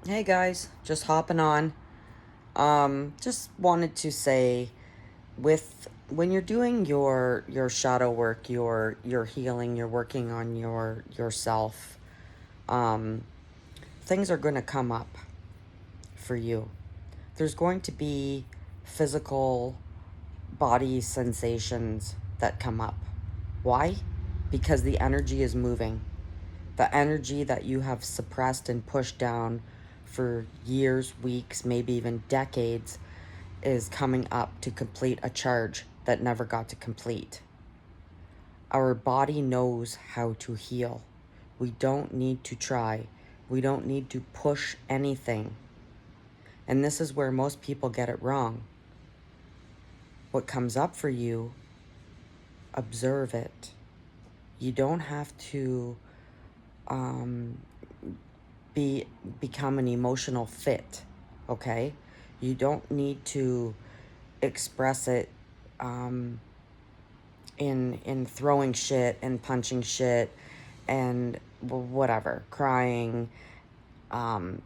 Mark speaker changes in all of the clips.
Speaker 1: Hey guys, just hopping on. Just wanted to say, with when you're doing your shadow work, your healing, you're working on yourself. Um, Things are going to come up for you. There's going to be physical body sensations that come up. Why? Because the energy is moving. The energy that you have suppressed and pushed down for years, weeks, maybe even decades is coming up to complete a charge that never got to complete. Our body knows how to heal. We don't need to try. We don't need to push anything. And this is where most people get it wrong. What comes up for you, observe it. You don't have to um, become an emotional fit, okay? You don't need to express it um, in throwing shit and punching shit and whatever, crying. Um,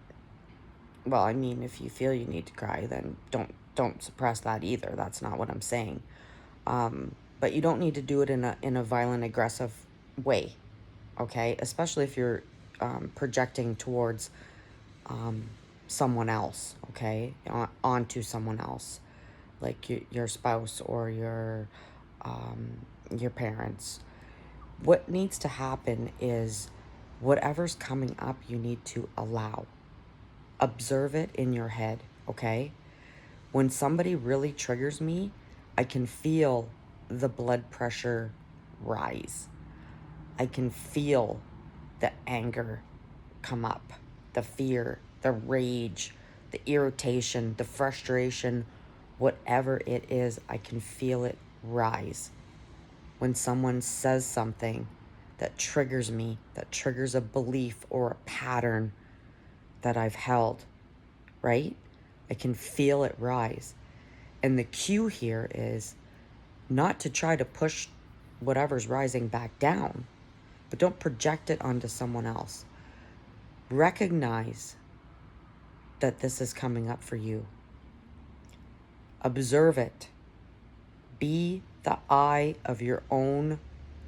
Speaker 1: well, I mean, if you feel you need to cry, then don't suppress that either. That's not what I'm saying. But you don't need to do it in a violent, aggressive way, okay? Especially if you're projecting towards um, someone else, okay, onto someone else, like your spouse or your parents. What needs to happen is whatever's coming up, you need to allow. Observe it in your head, okay? When somebody really triggers me, I can feel the blood pressure rise. I can feel the anger come up, the fear, the rage, the irritation, the frustration, whatever it is, I can feel it rise. When someone says something that triggers me, that triggers a belief or a pattern that I've held, right? I can feel it rise. And the cue here is not to try to push whatever's rising back down, but don't project it onto someone else. Recognize that this is coming up for you. Observe it. Be the eye of your own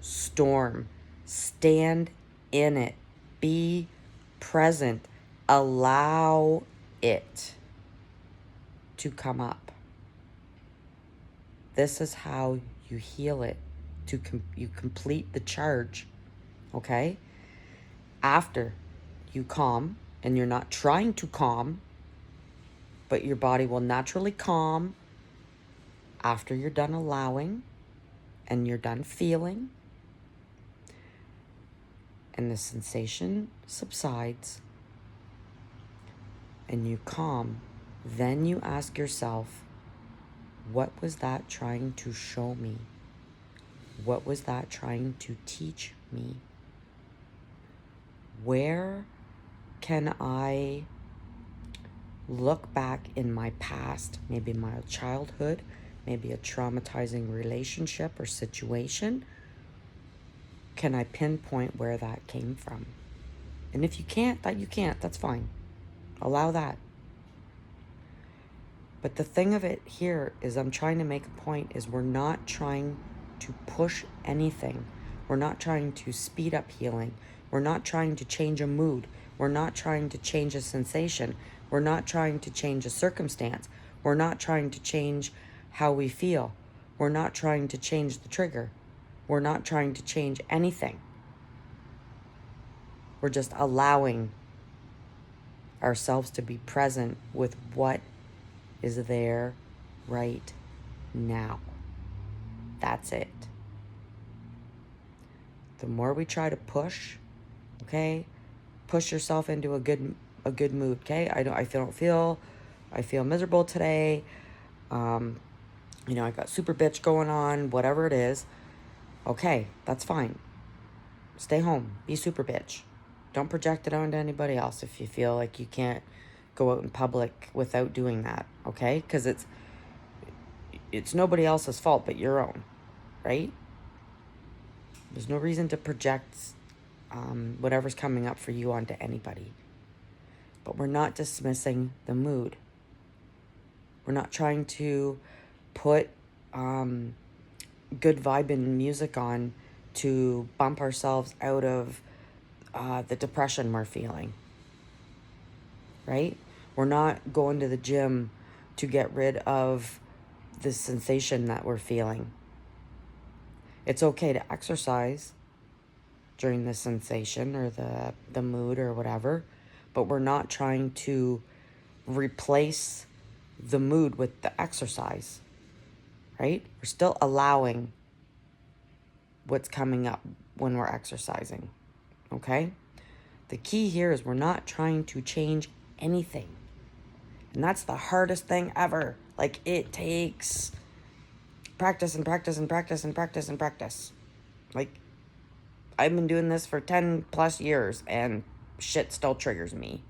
Speaker 1: storm. Stand in it. Be present. Allow it to come up. This is how you heal it. You complete the charge, okay? After you calm, and you're not trying to calm, but your body will naturally calm after you're done allowing and you're done feeling, and the sensation subsides and you calm, then you ask yourself, what was that trying to show me? What was that trying to teach me? Where can I look back in my past, maybe my childhood, maybe a traumatizing relationship or situation? Can I pinpoint where that came from? And if you can't, that's fine. Allow that. But the thing of it here is, I'm trying to make a point, is we're not trying to push anything. We're not trying to speed up healing. We're not trying to change a mood. We're not trying to change a sensation. We're not trying to change a circumstance. We're not trying to change how we feel. We're not trying to change the trigger. We're not trying to change anything. We're just allowing ourselves to be present with what is there right now. That's it. The more we try to push, okay, push yourself into a good mood, okay? I feel miserable today. Um, I got super bitch going on, whatever it is. Okay, that's fine. Stay home. Be super bitch. Don't project it onto anybody else if you feel like you can't go out in public without doing that, okay? Because it's nobody else's fault but your own, right? There's no reason to project whatever's coming up for you onto anybody. but we're not dismissing the mood. We're not trying to put good vibing music on to bump ourselves out of the depression we're feeling, right? We're not going to the gym to get rid of the sensation that we're feeling. It's okay to exercise during the sensation or the mood or whatever, but we're not trying to replace the mood with the exercise, right? We're still allowing what's coming up when we're exercising, okay? The key here is we're not trying to change anything. And that's the hardest thing ever. Like, it takes practice and practice and practice and practice and practice. Like, I've been doing this for 10 plus years and shit still triggers me,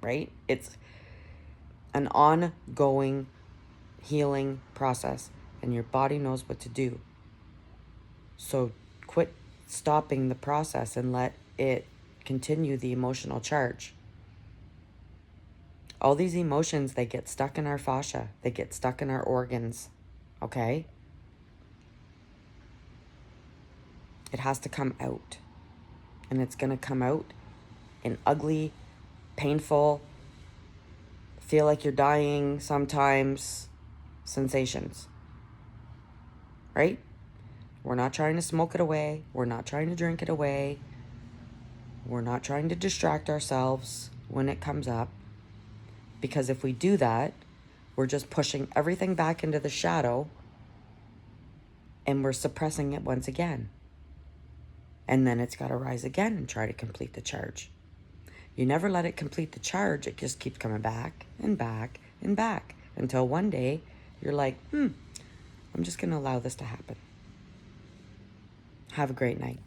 Speaker 1: right? It's an ongoing healing process, and your body knows what to do. So quit stopping the process and let it continue the emotional charge. All these emotions, they get stuck in our fascia. They get stuck in our organs, okay? It has to come out. And it's going to come out in ugly, painful, feel like you're dying sometimes sensations, right? We're not trying to smoke it away. We're not trying to drink it away. We're not trying to distract ourselves when it comes up. Because if we do that, we're just pushing everything back into the shadow and we're suppressing it once again. And then it's got to rise again and try to complete the charge. You never let it complete the charge. It just keeps coming back and back and back until one day you're like, I'm just going to allow this to happen. Have a great night.